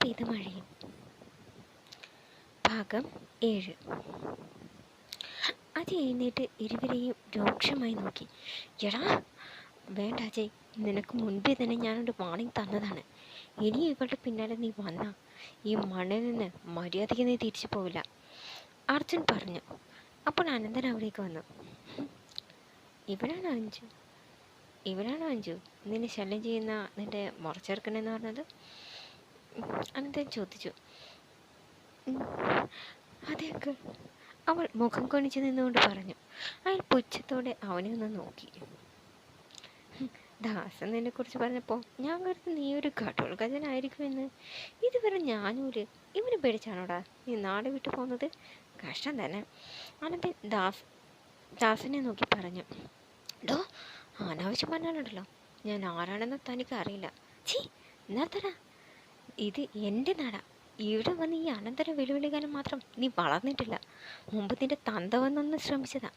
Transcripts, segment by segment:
പെയ്ത മഴയും. ഭാഗം 7. അത് എഴുന്നേറ്റ് ഇരുവരെയും രൂക്ഷമായി നോക്കി. എടാ വേണ്ട അജയ്, നിനക്ക് മുൻപേ തന്നെ ഞാനൊരു വാണിംഗ് തന്നതാണ്. ഇനി ഇവളുടെ പിന്നാലെ നീ വന്ന ഈ മണ്ണിൽ നിന്ന് മര്യാദയ്ക്ക് നീ തിരിച്ചു പോവില്ല, അർജുൻ പറഞ്ഞു. അപ്പോൾ അനന്തൻ അവിടേക്ക് വന്നു. ഇവരാണോ അഞ്ജു നിന്നെ ശല്യം ചെയ്യുന്ന നിന്റെ മുറച്ചെറുക്കണെന്ന് പറഞ്ഞത്? അനന്തൻ ചോദിച്ചു. അതെ അങ്കിൾ, അവൾ മുഖം കൊണിച്ചു നിന്നുകൊണ്ട് പറഞ്ഞു. അയാൾ പുച്ഛത്തോടെ അവനെ ഒന്ന് നോക്കി. ദാസൻ നിന്നെ കുറിച്ച് പറഞ്ഞപ്പോൾ ഞാൻ കരുതി നീ ഒരു ഘടോൽഗജനായിരിക്കുമെന്ന്. ഇതുവരെ ഞാനൂര് ഇവന് പേടിച്ചാണോടാ നീ നാട് വിട്ടു പോകുന്നത്? കഷ്ടം തന്നെ. അനന്തൻ ദാസനെ നോക്കി പറഞ്ഞു. ഡോ, അനാവശ്യം പറഞ്ഞാലുണ്ടല്ലോ, ഞാൻ ആരാണെന്ന് തനിക്ക് അറിയില്ല. ചീ, നിർത്തടാ, ഇത് എൻ്റെ നാടാ. ഇവിടെ വന്ന് ഈ അനന്തരം വെല്ലുവിളിക്കാനും മാത്രം നീ വളർന്നിട്ടില്ല. മുമ്പ് നിന്റെ തന്ത വന്നൊന്ന് ശ്രമിച്ചതാ.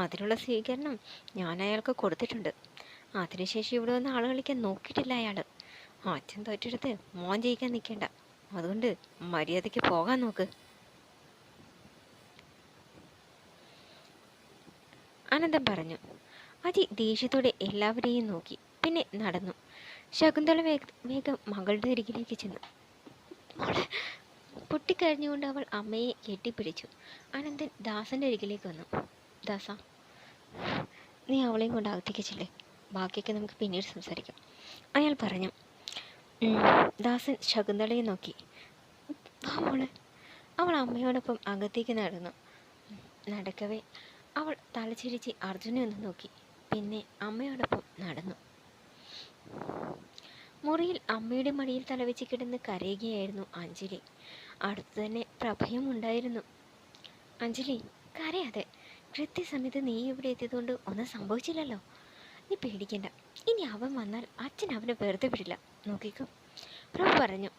അതിനുള്ള സ്വീകരണം ഞാൻ അയാൾക്ക് കൊടുത്തിട്ടുണ്ട്. അതിനുശേഷം ഇവിടെ വന്ന് ആള് കളിക്കാൻ നോക്കിയിട്ടില്ല അയാൾ. അച്ഛൻ തോറ്റെടുത്ത് മോൻ ജയിക്കാൻ നിൽക്കേണ്ട. അതുകൊണ്ട് മര്യാദയ്ക്ക് പോകാൻ നോക്ക്. അനന്തൻ പറഞ്ഞു. അജി ദേഷ്യത്തോടെ എല്ലാവരെയും നോക്കി, പിന്നെ നടന്നു. ശകുന്തള വേഗം മകളുടെ അരികിലേക്ക് ചെന്നു. മോളെ, പൊട്ടിക്കരഞ്ഞുകൊണ്ട് അവൾ അമ്മയെ കെട്ടിപ്പിടിച്ചു. അനന്തൻ ദാസന്റെ അരികിലേക്ക് വന്നു. ദാസ, നീ അവളെയും കൊണ്ട് അകത്തേക്ക് ചെല്ലേ, ബാക്കിയൊക്കെ നമുക്ക് പിന്നീട് സംസാരിക്കാം, അയാൾ പറഞ്ഞു. ദാസൻ ശകുന്തളയെ നോക്കി. വാ മോളെ. അവൾ അമ്മയോടൊപ്പം അകത്തേക്ക് നടന്നു. നടക്കവേ അവൾ തലച്ചിരിച്ച് അർജുനെ ഒന്ന് നോക്കി, പിന്നെ അമ്മയോടൊപ്പം നടന്നു. മുറിയിൽ അമ്മയുടെ മടിയിൽ തലവെച്ച് കിടന്ന് കരയുകയായിരുന്നു അഞ്ജലി. അടുത്തു തന്നെ പ്രഭയും ഉണ്ടായിരുന്നു. അഞ്ജലി, കരയാതെ. കൃത്യസമയത്ത് നീ ഇവിടെ എത്തിയതുകൊണ്ട് ഒന്നും സംഭവിച്ചില്ലല്ലോ. നീ പേടിക്കണ്ട. ഇനി അവൻ വന്നാൽ അച്ഛൻ അവനെ വെറുതെ വിടില്ല, നോക്കിക്കോ, പ്രഭ പറഞ്ഞു.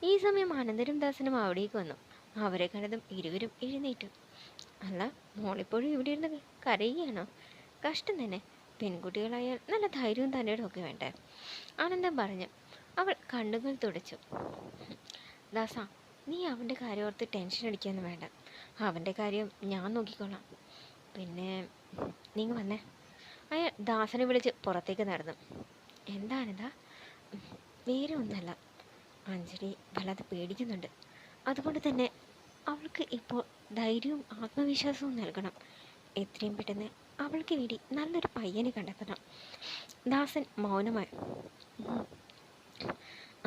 ഈ സമയം അനന്തരും ദാസനും അവിടേക്ക് വന്നു. അവരെ കണ്ടതും ഇരുവരും എഴുന്നേറ്റു. അല്ല, മോളിപ്പോഴും ഇവിടെ ഇരുന്ന് കരയുകയാണോ? കഷ്ടം തന്നെ. പെൺകുട്ടികളായാൽ നല്ല ധൈര്യവും തന്നേടും ഒക്കെ വേണ്ടേ, ആനന്ദൻ പറഞ്ഞു. അവൾ കണ്ണുകൾ തുടച്ചു. ദാസ, നീ അവൻ്റെ കാര്യം ഓർത്ത് ടെൻഷൻ അടിക്കുകയൊന്നും വേണ്ട. അവൻ്റെ കാര്യം ഞാൻ നോക്കിക്കോളാം. പിന്നെ നിങ്ങൾ വന്നേ. അയാൾ ദാസനെ വിളിച്ച് പുറത്തേക്ക് നടന്നു. എന്താണിതാ? വേറെ ഒന്നല്ല, അഞ്ജലി വല്ലാതെ പേടിക്കുന്നുണ്ട്. അതുകൊണ്ട് തന്നെ അവൾക്ക് ഇപ്പോൾ ധൈര്യവും ആത്മവിശ്വാസവും നൽകണം. എത്രയും പെട്ടെന്ന് അവൾക്ക് വേണ്ടി നല്ലൊരു പയ്യനെ കണ്ടെത്തണം. ദാസൻ മൗനമായി.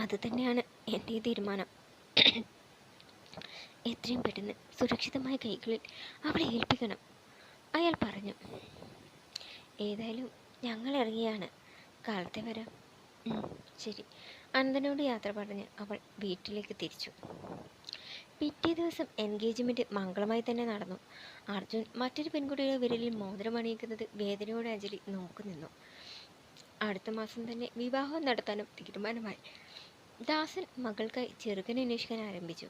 അത് തന്നെയാണ് എൻ്റെ തീരുമാനം. എത്രയും പെട്ടെന്ന് സുരക്ഷിതമായ കൈകളിൽ അവളെ ഏൽപ്പിക്കണം, അയാൾ പറഞ്ഞു. ഏതായാലും ഞങ്ങൾ ഇറങ്ങിയാണ്, കാലത്തെ വരാം. ശരി, അനന്തനോട് യാത്ര പറഞ്ഞ് അവൾ വീട്ടിലേക്ക് തിരിച്ചു. പിറ്റേ ദിവസം എൻഗേജ്മെൻറ്റ് മംഗളമായി തന്നെ നടന്നു. അർജുൻ മറ്റൊരു പെൺകുട്ടിയുടെ വിരലിൽ മോതിരം അണിയിക്കുന്നത് വേദനയോടെ അഞ്ജലി നോക്കി നിന്നു. അടുത്ത മാസം തന്നെ വിവാഹം നടത്താനും തീരുമാനമായി. ദാസൻ മകൾക്കായി ചെറുക്കനെ അന്വേഷിക്കാൻ ആരംഭിച്ചു.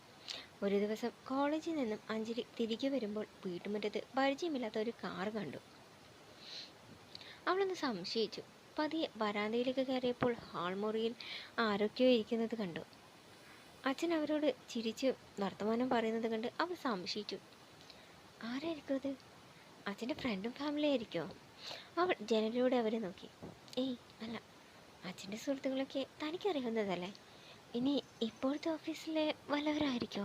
ഒരു ദിവസം കോളേജിൽ നിന്നും അഞ്ജലി തിരികെ വരുമ്പോൾ വീട്ടുമുറ്റത്ത് പരിചയമില്ലാത്ത ഒരു കാറ് കണ്ടു. അവളൊന്ന് സംശയിച്ചു. പതിയെ വരാന്തയിലേക്ക് കയറിയപ്പോൾ ഹാൾമുറിയിൽ ആരൊക്കെയോ ഇരിക്കുന്നത് കണ്ടു. അച്ഛൻ അവരോട് ചിരിച്ച് വർത്തമാനം പറയുന്നത് കണ്ട് അവൾ സംശയിച്ചു. ആരായിരിക്കും അത്? അച്ഛൻ്റെ ഫ്രണ്ടും ഫാമിലി ആയിരിക്കുമോ? അവൾ ജനലിലൂടെ അവരെ നോക്കി. ഏയ് അല്ല, അച്ഛൻ്റെ സുഹൃത്തുക്കളൊക്കെ തനിക്കറിയാവുന്നതല്ലേ. ഇനി ഇപ്പോഴത്തെ ഓഫീസിലെ വല്ലവരായിരിക്കോ?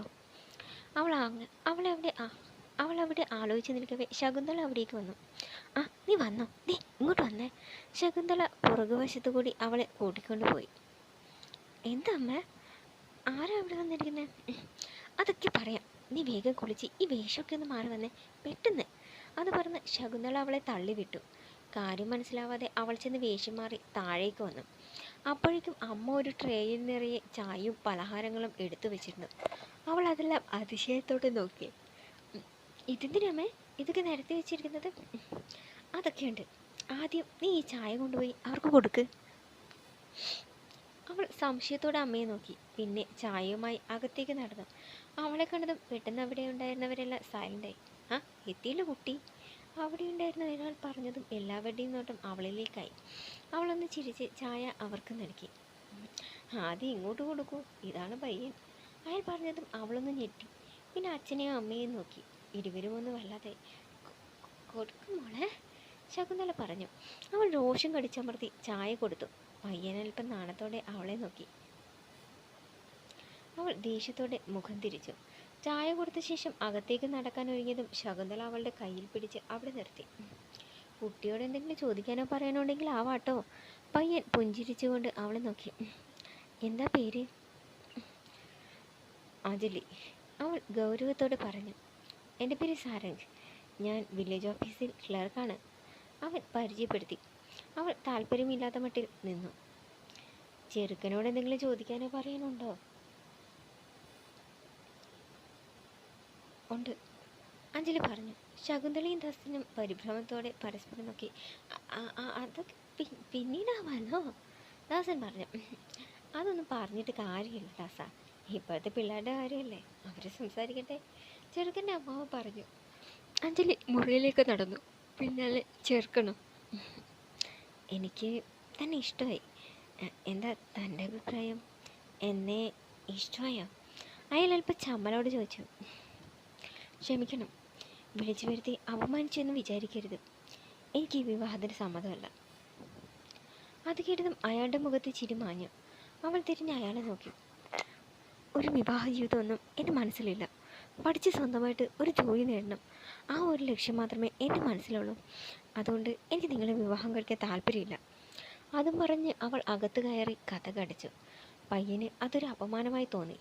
അവളവിടെ ആലോചിച്ച് നിൽക്കവേ ശകുന്തള അവിടേക്ക് വന്നു. ആ, നീ വന്നോ? നീ ഇങ്ങോട്ട് വന്നേ. ശകുന്തള പുറകുവശത്തു കൂടി അവളെ കൂട്ടിക്കൊണ്ടുപോയി. എന്താ അമ്മ, ആരാ അവിടെ വന്നിരിക്കുന്നത്? അതൊക്കെ പറയാം, നീ വേഗം കുളിച്ച് ഈ വേഷമൊക്കെ ഒന്ന് മാറി വന്നേ, പെട്ടെന്ന്. അത് പറഞ്ഞ് ശകുന്തള അവളെ തള്ളിവിട്ടു. കാര്യം മനസ്സിലാവാതെ അവൾ ചെന്ന് വേഷം മാറി താഴേക്ക് വന്നു. അപ്പോഴേക്കും അമ്മ ഒരു ട്രേയിൽ നിറയെ ചായയും പലഹാരങ്ങളും എടുത്തു വെച്ചിരുന്നു. അവൾ അതെല്ലാം അതിശയത്തോടെ നോക്കി. ഇതെന്തിനമ്മേ ഇതൊക്കെ നിരത്തി വെച്ചിരിക്കുന്നത്? അതൊക്കെയുണ്ട്, ആദ്യം നീ ഈ ചായ കൊണ്ടുപോയി അവർക്ക് കൊടുക്ക്. അവൾ സംശയത്തോടെ അമ്മയെ നോക്കി, പിന്നെ ചായയുമായി അകത്തേക്ക് നടന്നു. അവളെ കണ്ടതും പെട്ടെന്ന് അവിടെ ഉണ്ടായിരുന്നവരെല്ലാം സൈലൻ്റായി. ആ, എത്തിയില്ല കുട്ടി, അവിടെ ഉണ്ടായിരുന്ന ഒരാൾ പറഞ്ഞതും എല്ലാവരുടെയും നോട്ടം അവളിലേക്കായി. അവളൊന്ന് ചിരിച്ച് ചായ അവർക്ക് നൽകി. ആദ്യം ഇങ്ങോട്ട് കൊടുക്കൂ, ഇതാണ് പയ്യൻ, അയാൾ പറഞ്ഞതും അവളൊന്ന് ഞെട്ടി. പിന്നെ അച്ഛനെയും അമ്മയെയും നോക്കി. ഇരുവരും ഒന്ന് വല്ലാതെ. കൊടുക്കും മോളെ, ശകുന്തള പറഞ്ഞു. അവൾ രോഷം കടിച്ചമർത്തി ചായ കൊടുത്തു. പയ്യനൽപ്പം നാണത്തോടെ അവളെ നോക്കി. അവൾ ദേഷ്യത്തോടെ മുഖം തിരിച്ചു. ചായ കൊടുത്ത ശേഷം അകത്തേക്ക് നടക്കാൻ ഒരുങ്ങിയതും ശകുന്തള അവളുടെ കയ്യിൽ പിടിച്ച് അവിടെ നിർത്തി. കുട്ടിയോട് എന്തെങ്കിലും ചോദിക്കാനോ പറയാനോ ഉണ്ടെങ്കിൽ ആവാട്ടോ. പയ്യൻ പുഞ്ചിരിച്ചുകൊണ്ട് അവളെ നോക്കി. എന്താ പേര്? അഞ്ജലി, അവൾ ഗൗരവത്തോടെ പറഞ്ഞു. എൻ്റെ പേര് സാരംഗ്, ഞാൻ വില്ലേജ് ഓഫീസിൽ ക്ലർക്കാണ്, അവൻ പരിചയപ്പെടുത്തി. അവൾ താല്പര്യമില്ലാത്ത മട്ടിൽ നിന്നു. ചെറുക്കനോട് എന്തെങ്കിലും ചോദിക്കാനോ പറയാനുണ്ടോ? ഉണ്ട്, അഞ്ജലി പറഞ്ഞു. ശകുന്തളയും ദാസനും പരിഭ്രമത്തോടെ പരസ്പരം നോക്കി. അതൊക്കെ പിന്നീടാവാലോ, ദാസൻ പറഞ്ഞു. അതൊന്നും പറഞ്ഞിട്ട് കാര്യമില്ല ദാസ, ഇപ്പോഴത്തെ പിള്ളേരുടെ കാര്യമല്ലേ, അവരെ സംസാരിക്കട്ടെ, ചെറുക്കൻ്റെ അമ്മാവ് പറഞ്ഞു. അഞ്ജലി മുറിയിലേക്ക് നടന്നു. പിന്നാലെ ചെറുക്കണോ. എനിക്ക് തന്നെ ഇഷ്ടമായി. എന്താ തൻ്റെ അഭിപ്രായം? എന്നെ ഇഷ്ടമായോ? അയാൾ അല്പം ചമ്മലോട് ചോദിച്ചു. ക്ഷമിക്കണം, വിളിച്ചു വരുത്തി അപമാനിച്ചെന്ന് വിചാരിക്കരുത്. എനിക്ക് ഈ വിവാഹത്തിന് സമ്മതമല്ല. അത് കേട്ടതും അയാളുടെ മുഖത്ത് ചിരി മാഞ്ഞു. അവൾ തിരിഞ്ഞ് അയാളെ നോക്കി. ഒരു വിവാഹ ജീവിതമൊന്നും എൻ്റെ മനസ്സിലില്ല. പഠിച്ച് സ്വന്തമായിട്ട് ഒരു ജോലി നേടണം, ആ ഒരു ലക്ഷ്യം മാത്രമേ എൻ്റെ മനസ്സിലുള്ളൂ. അതുകൊണ്ട് എനിക്ക് നിങ്ങളെ വിവാഹം കഴിക്കാൻ താല്പര്യമില്ല. അതും പറഞ്ഞ് അവൾ അകത്ത് കയറി കതകടച്ചു. പയ്യന് അതൊരു അപമാനമായി തോന്നി.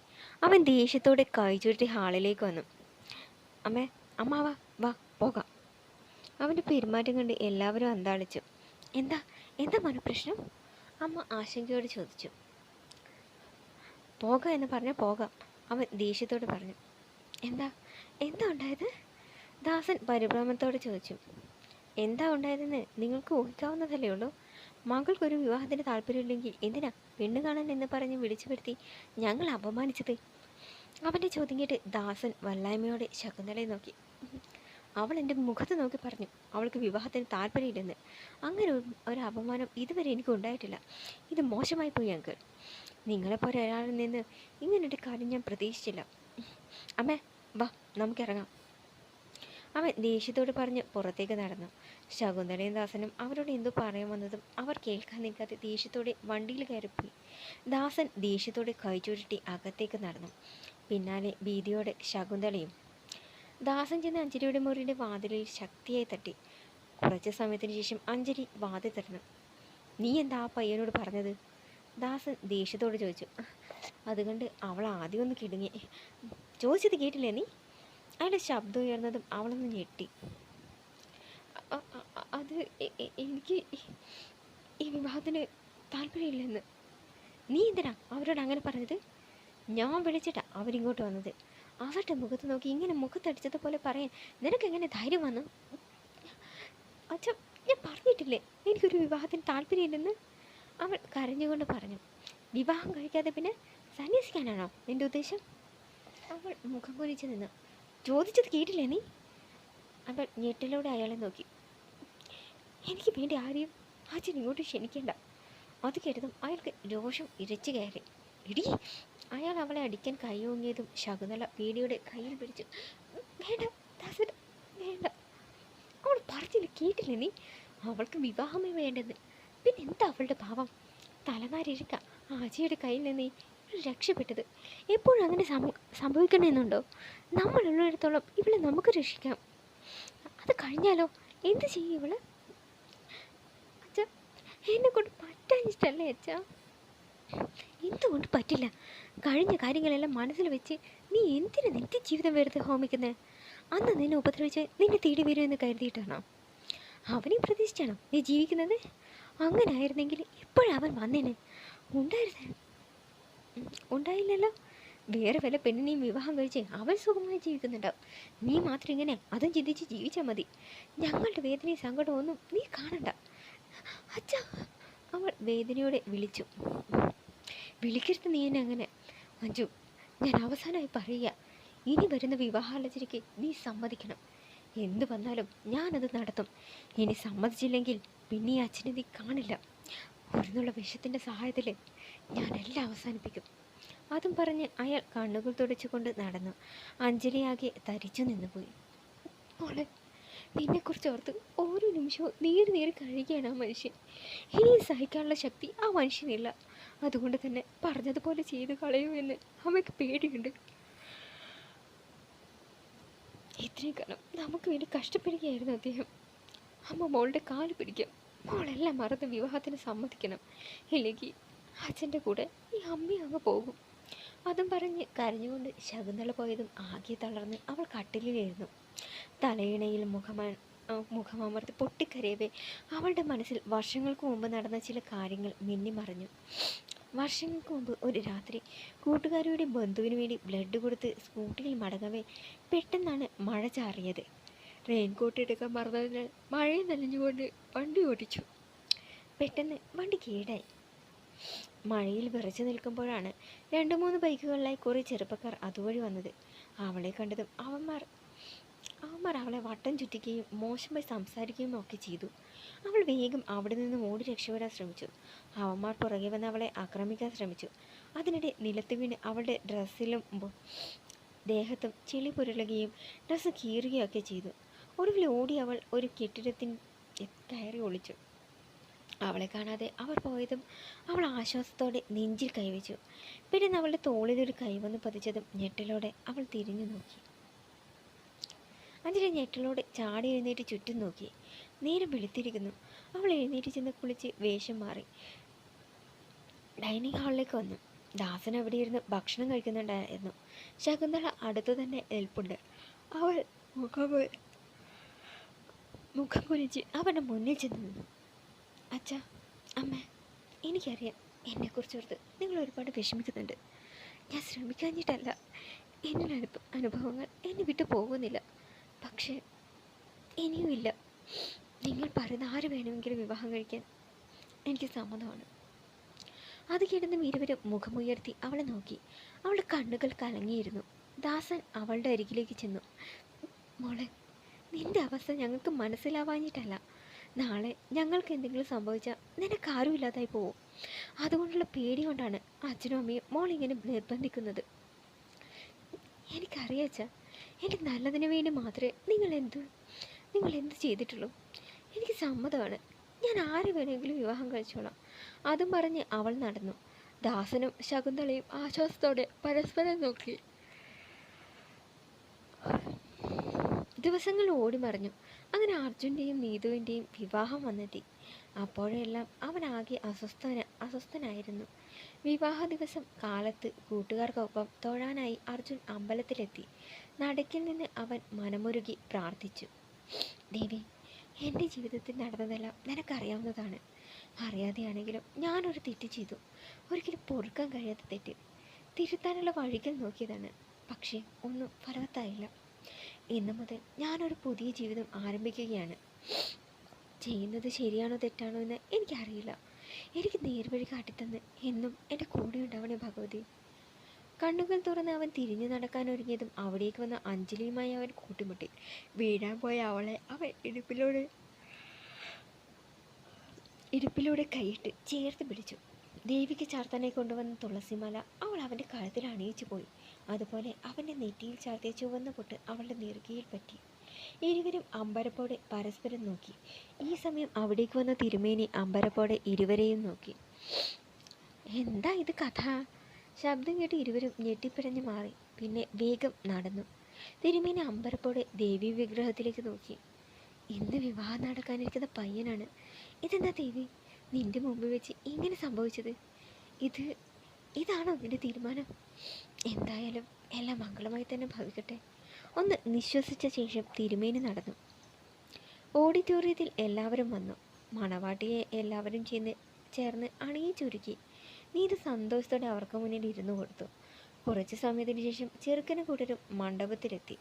അവൻ ദേഷ്യത്തോടെ കൈ ചുരുട്ടി ഹാളിലേക്ക് വന്നു. അമ്മേ, അമ്മാവാ, വാ പോകാം. അവൻ്റെ പെരുമാറ്റം കണ്ട് എല്ലാവരും അന്താളിച്ചു. എന്താ എന്താ മനഃപ്രശ്നം? അമ്മ ആശങ്കയോട് ചോദിച്ചു. പോകാം എന്ന് പറഞ്ഞാൽ പോകാം, അവൻ ദേഷ്യത്തോട് പറഞ്ഞു. എന്താ എന്താ ഉണ്ടായത്? ദാസൻ പരിഭ്രമത്തോടെ ചോദിച്ചു. എന്താ ഉണ്ടായതെന്ന് നിങ്ങൾക്ക് ഊഹിക്കാവുന്നതല്ലേ ഉള്ളൂ. മകൾക്കൊരു വിവാഹത്തിന് താല്പര്യമില്ലെങ്കിൽ എന്തിനാ പെണ്ണ് കാണാൻ എന്ന് പറഞ്ഞ് വിളിച്ചു വരുത്തി ഞങ്ങൾ അപമാനിച്ചത്? അവൻ്റെ ചോദ്യം കേട്ട് ദാസൻ വല്ലായ്മയോടെ ശകുന്തളയെ നോക്കി. അവൾ എൻ്റെ മുഖത്ത് നോക്കി പറഞ്ഞു അവൾക്ക് വിവാഹത്തിന് താല്പര്യമില്ലെന്ന്. അങ്ങനെ ഒരു അപമാനം ഇതുവരെ എനിക്ക് ഉണ്ടായിട്ടില്ല. ഇത് മോശമായി പോയി അങ്കിൾ. നിങ്ങളെപ്പോലെ ഒരാളിൽ നിന്ന് ഇങ്ങനൊരു കാര്യം ഞാൻ പ്രതീക്ഷിച്ചില്ല. അമ്മേ, വാ നമുക്കിറങ്ങാം, അവൻ ദേഷ്യത്തോട് പറഞ്ഞ് പുറത്തേക്ക് നടന്നു. ശകുന്തളയും ദാസനും അവരോട് എന്തോ പറയാൻ വന്നതും അവർ കേൾക്കാൻ നിൽക്കാതെ ദേഷ്യത്തോടെ വണ്ടിയിൽ കയറിപ്പോയി. ദാസൻ ദേഷ്യത്തോടെ കൈ ചുരുട്ടി അകത്തേക്ക് നടന്നു. പിന്നാലെ ഭീതിയോടെ ശകുന്തളയും. ദാസൻ ചെന്ന് അഞ്ജലിയുടെ മുറിയുടെ വാതിലിൽ ശക്തിയായി തട്ടി. കുറച്ച് സമയത്തിന് ശേഷം അഞ്ജലി വാതിൽ തുറന്നു. നീ എന്താ ആ പയ്യനോട് പറഞ്ഞത്? ദാസൻ ദേഷ്യത്തോട് ചോദിച്ചു. അതുകൊണ്ട് അവൾ ആദ്യം ഒന്ന് കിടുങ്ങി. ചോദിച്ചത് കേട്ടില്ലേ നീ? അയാളുടെ ശബ്ദം ഉയർന്നതും അവളൊന്ന് ഞെട്ടി. അത് എനിക്ക് ഈ വിവാഹത്തിന് താല്പര്യമില്ലെന്ന്. നീ എന്തിനാ അവരോട് അങ്ങനെ പറഞ്ഞത്? ഞാൻ വിളിച്ചിട്ടാ അവരിങ്ങോട്ട് വന്നത്. അവരുടെ മുഖത്ത് നോക്കി ഇങ്ങനെ മുഖത്തടിച്ചതുപോലെ പറയാൻ നിനക്കെങ്ങനെ ധൈര്യം വന്നു? അച്ഛ, ഞാൻ പറഞ്ഞിട്ടില്ലേ എനിക്കൊരു വിവാഹത്തിന് താല്പര്യമില്ലെന്ന്? അവൾ കരഞ്ഞുകൊണ്ട് പറഞ്ഞു. വിവാഹം കഴിക്കാതെ പിന്നെ സന്യസിക്കാനാണോ നിൻ്റെ ഉദ്ദേശം? അവൾ മുഖം കുനിച്ച് നിന്നു. ചോദിച്ചത് കേട്ടില്ലേ നീ? അവൾ ഞെട്ടിലൂടെ അയാളെ നോക്കി. എനിക്ക് വേണ്ടി ആരെയും അച്ഛൻ ഇങ്ങോട്ട് ക്ഷണിക്കേണ്ട. അത് കേട്ടതും അയാൾക്ക് രോഷം ഇരച്ചു കയറി. ഇടി! അയാൾ അവളെ അടിക്കാൻ കൈ ഓങ്ങിയതും ശകുന്തള പേടിയുടെ കയ്യിൽ പിടിച്ചു. വേണ്ട ദാസൻ, വേണ്ട. അവൾ പറഞ്ഞില്ല കേട്ടില്ലേ നീ? അവൾക്ക് വിവാഹമേ വേണ്ടെന്ന്. പിന്നെ എന്താ അവളുടെ ഭാവം? തലനാരിഴക്ക ആജിയുടെ കയ്യിൽ നിന്ന് രക്ഷപ്പെട്ടത്. എപ്പോഴും അങ്ങനെ സംഭവിക്കണമെന്നുണ്ടോ? നമ്മളുള്ളിടത്തോളം ഇവളെ നമുക്ക് രക്ഷിക്കാം. അത് കഴിഞ്ഞാലോ എന്ത് ചെയ്യും ഇവള്? അച്ഛ, എന്നെ കൊണ്ട് പറ്റാനിഷ്ടല്ലേ അച്ഛ? എന്തുകൊണ്ട് പറ്റില്ല? കഴിഞ്ഞ കാര്യങ്ങളെല്ലാം മനസ്സിൽ വെച്ച് നീ എന്തിനു നിന്റെ ജീവിതം വെറുതെ ഹോമിക്കുന്നത്? അന്ന് നിന്നെ ഉപദ്രവിച്ച് നിന്നെ തേടി വരുമെന്ന് കരുതിയിട്ടാണോ? അവനെ പ്രതീക്ഷിച്ചാണോ നീ ജീവിക്കുന്നത്? അങ്ങനെ ആയിരുന്നെങ്കിൽ ഇപ്പോഴവൻ വന്നേനെ. ഉണ്ടായില്ലല്ലോ. വേറെ വല്ല പെണ്ണിനെയും വിവാഹം കഴിച്ച് അവൻ സുഖമായി ജീവിക്കുന്നുണ്ടാവും. നീ മാത്രം ഇങ്ങനെ അതും ചിന്തിച്ച് ജീവിച്ചാൽ മതി. ഞങ്ങളുടെ വേദനയും സങ്കടവും ഒന്നും നീ കാണണ്ട അച്ഛ, അവൾ വേദനയോടെ വിളിച്ചു. വിളിക്കരുത് നീ എന്നെ അങ്ങനെ. മഞ്ജു, ഞാൻ അവസാനമായി പറയുക, ഇനി വരുന്ന വിവാഹാലോചനയ്ക്ക് നീ സമ്മതിക്കണം. എന്തു വന്നാലും ഞാനത് നടത്തും. ഇനി സമ്മതിച്ചില്ലെങ്കിൽ പിന്നെ ഈ അച്ഛനെ നീ കാണില്ല. ഒരുന്നുള്ള വിഷത്തിൻ്റെ സഹായത്തിൽ ഞാനെല്ലാം അവസാനിപ്പിക്കും. അതും പറഞ്ഞ് അയാൾ കണ്ണുകൾ തുടച്ചുകൊണ്ട് നടന്നു. അഞ്ജലി ആകെ തരിച്ചു നിന്നുപോയി. മോളെ, നിന്നെക്കുറിച്ച് ഓർത്ത് ഓരോ നിമിഷവും നീറി കഴിയുകയാണ് ആ മനുഷ്യൻ. ഇനിയും സഹിക്കാനുള്ള ശക്തി ആ മനുഷ്യനില്ല. അതുകൊണ്ട് തന്നെ പറഞ്ഞതുപോലെ ചെയ്തു കളയൂ എന്ന് അമ്മയ്ക്ക് പേടിയുണ്ട്. ഇത്രയും കാലം നമുക്ക് വേണ്ടി കഷ്ടപ്പെടുകയായിരുന്നു അദ്ദേഹം. അമ്മ മോളുടെ കാല് പിടിക്കും. മോളെല്ലാം മറന്ന് വിവാഹത്തിന് സമ്മതിക്കണം. ഇല്ലെങ്കിൽ അച്ഛൻ്റെ കൂടെ ഈ അമ്മയും അങ്ങ് പോകും. അതും പറഞ്ഞ് കരഞ്ഞുകൊണ്ട് ശകുന്തള പോയതും ആകെ തളർന്ന് അവൾ കട്ടിലിലായിരുന്നു. തലയിണയിൽ മുഖമമർത്തി പൊട്ടിക്കരയവേ അവളുടെ മനസ്സിൽ വർഷങ്ങൾക്ക് മുമ്പ് നടന്ന ചില കാര്യങ്ങൾ മിന്നിമറഞ്ഞു. വർഷങ്ങൾക്ക് മുമ്പ് ഒരു രാത്രി കൂട്ടുകാരിയുടെ ബന്ധുവിന് വേണ്ടി ബ്ലഡ് കൊടുത്ത് സ്കൂട്ടിയിൽ മടങ്ങവേ പെട്ടെന്നാണ് മഴ ചാറിയത്. റെയിൻകോട്ട് എടുക്കാൻ മറന്നതിനാൽ മഴയെ നനഞ്ഞുകൊണ്ട് വണ്ടി ഓടിച്ചു. പെട്ടെന്ന് വണ്ടി കേടായി. മഴയിൽ വിറച്ചു നിൽക്കുമ്പോഴാണ് 2-3 ബൈക്കുകളിലായി കുറേ ചെറുപ്പക്കാർ അതുവഴി വന്നത്. അവളെ കണ്ടതും അവന്മാർ അവളെ വട്ടം ചുറ്റിക്കുകയും മോശമായി സംസാരിക്കുകയും ഒക്കെ ചെയ്തു. അവൾ വേഗം അവിടെ നിന്ന് ഓടി രക്ഷപ്പെടാൻ ശ്രമിച്ചു. അവന്മാർ പുറകെ വന്ന് അവളെ ആക്രമിക്കാൻ ശ്രമിച്ചു. അതിനിടെ നിലത്ത് വീണ് അവളുടെ ഡ്രസ്സിലും ദേഹത്തും ചെളി പുരളുകയും ഡ്രസ്സ് കീറുകയൊക്കെ ചെയ്തു. ഒടുവിൽ ഓടി അവൾ ഒരു കെട്ടിടത്തിൽ കയറി ഒളിച്ചു. അവളെ കാണാതെ അവർ പോയതും അവൾ ആശ്വാസത്തോടെ നെഞ്ചിൽ കൈവച്ചു. പിന്നെ അവളുടെ തോളിലൊരു കൈവന്ന് പതിച്ചതും ഞെട്ടലോടെ അവൾ തിരിഞ്ഞു നോക്കി. അഞ്ജലി ഞെട്ടലോടെ ചാടി എഴുന്നേറ്റ് ചുറ്റും നോക്കി. നേരം വെളുത്തിരിക്കുന്നു. അവൾ എഴുന്നേറ്റ് ചെന്ന് കുളിച്ച് വേഷം മാറി ഡൈനിങ് ഹാളിലേക്ക് വന്നു. ദാസൻ അവിടെ ഇരുന്ന് ഭക്ഷണം കഴിക്കുന്നുണ്ടായിരുന്നു. ശകുന്തള അടുത്തു തന്നെ നിൽപ്പുണ്ട്. അവൾ മുഖം കുനിച്ച് അവൻ്റെ മുന്നിൽ ചെന്ന് നിന്നു. അച്ഛാ, അമ്മ, എനിക്കറിയാം എന്നെക്കുറിച്ചോർത്ത് നിങ്ങൾ ഒരുപാട് വിഷമിക്കുന്നുണ്ട്. ഞാൻ ശ്രമിക്കാഞ്ഞിട്ടല്ല. എന്നിലെ അനുഭവങ്ങൾ എന്നെ വിട്ടു പോകുന്നില്ല. പക്ഷേ ഇനിയുമില്ല. നിങ്ങൾ പറയുന്ന ആര് വേണമെങ്കിലും വിവാഹം കഴിക്കാൻ എനിക്ക് സമ്മതമാണ്. അത് കേട്ടും ഇരുവരും മുഖമുയർത്തി അവളെ നോക്കി. അവളുടെ കണ്ണുകൾ കലങ്ങിയിരുന്നു. ദാസൻ അവളുടെ അരികിലേക്ക് ചെന്നു. മോളെ, നിന്റെ അവസ്ഥ ഞങ്ങൾക്ക് മനസ്സിലാവാഞ്ഞിട്ടല്ല. നാളെ ഞങ്ങൾക്ക് എന്തെങ്കിലും സംഭവിച്ചാൽ നിനക്കാരും ഇല്ലാതായി പോവും. അതുകൊണ്ടുള്ള പേടി കൊണ്ടാണ് അച്ഛനും അമ്മയും മോളിങ്ങനെ നിർബന്ധിക്കുന്നത്. എനിക്കറിയാം അച്ഛാ, എൻ്റെ നല്ലതിന് വേണ്ടി മാത്രമേ നിങ്ങൾ എന്ത് ചെയ്തിട്ടുള്ളൂ. എനിക്ക് സമ്മതമാണ്. ഞാൻ ആര് വേണമെങ്കിലും വിവാഹം കഴിച്ചോളാം. അതും പറഞ്ഞ് അവൾ നടന്നു. ദാസനും ശകുന്തളയും ആശ്വാസത്തോടെ പരസ്പരം നോക്കി. ദിവസങ്ങൾ ഓടിമറിഞ്ഞു. അങ്ങനെ അർജുൻ്റെയും നീതുവിൻ്റെയും വിവാഹം വന്നെത്തി. അപ്പോഴെല്ലാം അവനാകെ അസ്വസ്ഥനായിരുന്നു. വിവാഹ ദിവസം കാലത്ത് കൂട്ടുകാർക്കൊപ്പം തൊഴാനായി അർജുൻ അമ്പലത്തിലെത്തി. നടക്കിൽ നിന്ന് അവൻ മനമുരുകി പ്രാർത്ഥിച്ചു. ദേവി, എൻ്റെ ജീവിതത്തിൽ നടന്നതെല്ലാം നിനക്കറിയാവുന്നതാണ്. അറിയാതെയാണെങ്കിലും ഞാനൊരു തെറ്റ് ചെയ്തു. ഒരിക്കലും പൊറുക്കാൻ കഴിയാത്ത തെറ്റ്. തിരുത്താനുള്ള വഴികൾ നോക്കിയതാണ്. പക്ഷേ ഒന്നും ഫലവത്തായില്ല. ഇന്നു മുതൽ ഞാനൊരു പുതിയ ജീവിതം ആരംഭിക്കുകയാണ്. ചെയ്യുന്നത് ശരിയാണോ തെറ്റാണോ എന്ന് എനിക്കറിയില്ല. എനിക്ക് നേർവഴി കാട്ടിത്തന്ന് എന്നും എൻ്റെ കൂടെ ഉണ്ടാവണേ ഭഗവതി. കണ്ണുകൾ തുറന്ന് അവൻ തിരിഞ്ഞു നടക്കാൻ ഒരുങ്ങിയതും അവിടേക്ക് വന്ന അഞ്ജലിയുമായി അവൻ കൂട്ടിമുട്ടി. വീഴാൻ പോയ അവളെ അവൻ ഇടുപ്പിലൂടെ കൈയിട്ട് ചേർത്ത് പിടിച്ചു. ദേവിക്ക് ചാർത്താനെ കൊണ്ടുവന്ന തുളസിമാല അവൾ അവൻ്റെ കഴുത്തിൽ അണിയിച്ചു പോയി. അതുപോലെ അവൻ്റെ നെറ്റിയിൽ ചാർത്തിയ ചുവന്ന പൊട്ട് അവളുടെ നെറുകയിൽ പറ്റി. ഇരുവരും അമ്പരപ്പോടെ പരസ്പരം നോക്കി. ഈ സമയം അവിടേക്ക് വന്ന തിരുമേനി അമ്പരപ്പോടെ ഇരുവരെയും നോക്കി. എന്താ ഇത് കഥ? ശബ്ദം കേട്ട് ഇരുവരും ഞെട്ടിപ്പിടഞ്ഞു മാറി. പിന്നെ വേഗം നടന്നു. തിരുമേനി അമ്പരപ്പോടെ ദേവി വിഗ്രഹത്തിലേക്ക് നോക്കി. ഇന്ന് വിവാഹം നടക്കാനിരിക്കുന്ന പയ്യനാണ്. ഇതെന്താ ദേവി, നിന്റെ മുമ്പ് വെച്ച് ഇങ്ങനെ സംഭവിച്ചത്? ഇതാണോ നിന്റെ തീരുമാനം? എന്തായാലും എല്ലാം മംഗളമായി തന്നെ ഭവിക്കട്ടെ. ഒന്ന് നിശ്വസിച്ച ശേഷം തിരുമേനി നടന്നു. ഓഡിറ്റോറിയത്തിൽ എല്ലാവരും വന്നു. മണവാട്ടിയെ എല്ലാവരും ചേർന്ന് അണിയിച്ചൊരുക്കി. നീതു സന്തോഷത്തോടെ അവർക്ക് മുന്നിൽ ഇരുന്നു കൊടുത്തു. കുറച്ച് സമയത്തിന് ശേഷം ചെറുക്കനും കൂട്ടരും മണ്ഡപത്തിലെത്തി.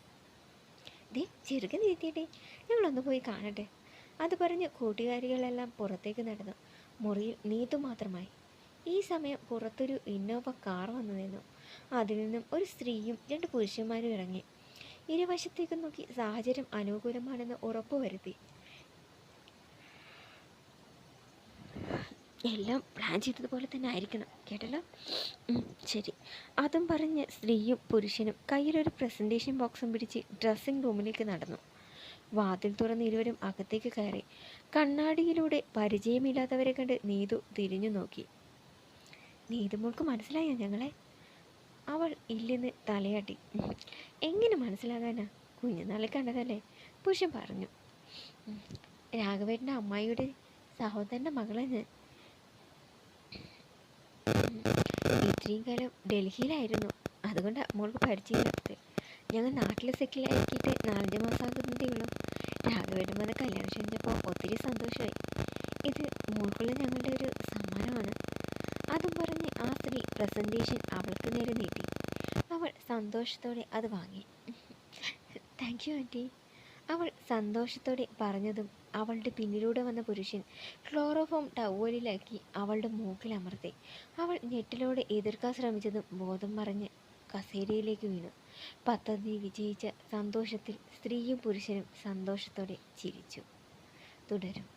ചെറുക്കൻ എത്തിയിട്ടേ, ഞങ്ങളൊന്ന് പോയി കാണട്ടെ. അത് പറഞ്ഞ് കൂട്ടുകാരികളെല്ലാം പുറത്തേക്ക് നടന്നു. മുറിയിൽ നീതു മാത്രമായി. ഈ സമയം പുറത്തൊരു ഇന്നോവ കാർ വന്നു നിന്നു. അതിൽ നിന്നും ഒരു സ്ത്രീയും 2 പുരുഷന്മാരും ഇറങ്ങി. ഇരുവശത്തേക്ക് നോക്കി സാഹചര്യം അനുകൂലമാണെന്ന് ഉറപ്പുവരുത്തി. എല്ലാം പ്ലാൻ ചെയ്തതുപോലെ തന്നെ ആയിരിക്കണം, കേട്ടല്ലോ? ശരി. അതും പറഞ്ഞ് സ്ത്രീയും പുരുഷനും കയ്യിലൊരു പ്രസൻറ്റേഷൻ ബോക്സും പിടിച്ച് ഡ്രസ്സിംഗ് റൂമിലേക്ക് നടന്നു. വാതിൽ തുറന്ന് ഇരുവരും അകത്തേക്ക് കയറി. കണ്ണാടിയിലൂടെ പരിചയമില്ലാത്തവരെ കണ്ട് നീതു തിരിഞ്ഞു നോക്കി. നീതുമോൾക്ക് മനസ്സിലായോ ഞങ്ങളെ? അവൾ ഇല്ലെന്ന് തലയാട്ടി. എങ്ങനെ മനസ്സിലാകാനാ, കുഞ്ഞുനാളിൽ കണ്ടതല്ലേ, പുരുഷൻ പറഞ്ഞു. രാഘവേട്ടൻ്റെ അമ്മായിയുടെ സഹോദരൻ്റെ മകളെ ഞാൻ. ഇത്രയും കാലം ഡൽഹിയിലായിരുന്നു, അതുകൊണ്ടാണ് മോൾക്ക് പരിചയമില്ലാത്തത്. ഞങ്ങൾ നാട്ടിൽ സെറ്റിൽ ആക്കിയിട്ട് 4 മാസമാകുന്നതേ ഉള്ളൂ. രാഘവേട്ടൻ വന്ന് കല്യാണം ക്ഷണിച്ചപ്പോൾ ഒത്തിരി സന്തോഷമായി. ഇത് മോൾക്കുള്ള ഞങ്ങളുടെ ഒരു സമ്മാനമാണ്. അതും പറഞ്ഞ് ആ സ്ത്രീ പ്രസൻറ്റേഷൻ അവൾക്ക് നേരെ നീട്ടി. അവൾ സന്തോഷത്തോടെ അത് വാങ്ങി. താങ്ക് യു ആൻറ്റി, അവൾ സന്തോഷത്തോടെ പറഞ്ഞതും അവളുടെ പിന്നിലൂടെ വന്ന പുരുഷൻ ക്ലോറോഫോം ടവലിലാക്കി അവളുടെ മൂക്കിലമർത്തി. അവൾ ഞെട്ടലോടെ എതിർക്കാൻ ശ്രമിച്ചതും ബോധം മറിഞ്ഞ് കസേരയിലേക്ക് വീണു. പദ്ധതി വിജയിച്ച സന്തോഷത്തിൽ സ്ത്രീയും പുരുഷനും സന്തോഷത്തോടെ ചിരിച്ചു. തുടരും.